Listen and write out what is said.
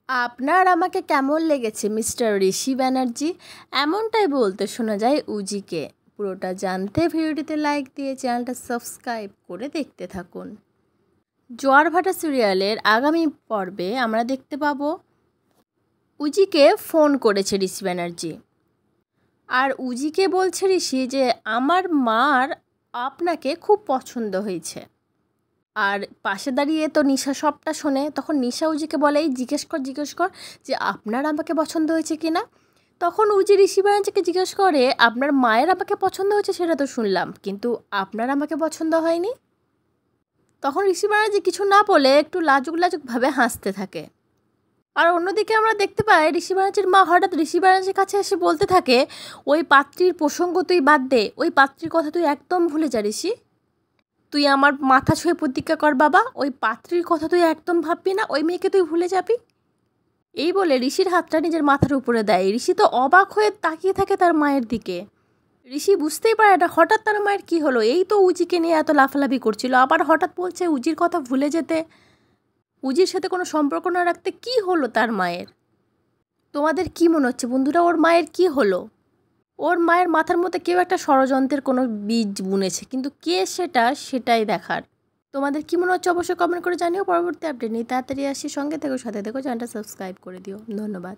আপনার আমাকে কেমন লেগেছে মিস্টার ঋষি ব্যানার্জি? এমনটাই বলতে শোনা যায় উজিকে। পুরোটা জানতে ভিডিওটিতে লাইক দিয়ে চ্যানেলটা সাবস্ক্রাইব করে দেখতে থাকুন। জোয়ার ভাটা সিরিয়ালের আগামী পর্বে আমরা দেখতে পাবো উজিকে ফোন করেছে ঋষি ব্যানার্জি। আর উজিকে বলছে ঋষি যে আমার মার আপনাকে খুব পছন্দ হয়েছে। আর পাশে দাঁড়িয়ে তো নিশা সবটা শোনে। তখন নিশা উজিকে বলে, এই জিজ্ঞেস কর যে আপনার আমাকে পছন্দ হয়েছে কি না। তখন উজি ঋষি ব্যানার্জিকে জিজ্ঞেস করে, আপনার মায়ের আমাকে পছন্দ হয়েছে সেটা তো শুনলাম, কিন্তু আপনার আমাকে পছন্দ হয়নি। তখন ঋষি ব্যানার্জি কিছু না বলে একটু লাজুকভাবে হাসতে থাকে। আর অন্যদিকে আমরা দেখতে পাই ঋষি ব্যানার্জির মা হঠাৎ ঋষি ব্যানার্জির কাছে এসে বলতে থাকে, ওই পাত্রীর প্রসঙ্গ তুই বাদ দে, ওই পাত্রীর কথা তুই একদম ভুলে যা ঋষি। তুই আমার মাথা ছুঁয়ে প্রতিজ্ঞা কর বাবা, ওই পাত্রীর কথা তুই একদম ভাববি না, ওই মেয়েকে তুই ভুলে যাবি। এই বলে ঋষির হাতটা নিজের মাথার উপরে দেয়। ঋষি তো অবাক হয়ে তাকিয়ে থাকে তার মায়ের দিকে। ঋষি বুঝতেই পারে না হঠাৎ তার মায়ের কী হলো। এই তো উজিকে নিয়ে এত লাফালাফি করছিল, আবার হঠাৎ বলছে উজির কথা ভুলে যেতে, উজির সাথে কোনো সম্পর্ক না রাখতে। কি হলো তার মায়ের? তোমাদের কি মনে হচ্ছে বন্ধুরা, ওর মায়ের কি হলো? ওর মায়ের মাথার মধ্যে কেউ একটা ষড়যন্ত্রের কোনো বীজ বুনেছে, কিন্তু কে সেটাই দেখার। তোমাদের কি মনে হচ্ছে অবশ্যই কমেন্ট করে জানিও। পরবর্তী আপডেট নিয়ে তাড়াতাড়ি আসি, সঙ্গে থেকো, সাথে থেকো, চ্যানেলটা সাবস্ক্রাইব করে দিও। ধন্যবাদ।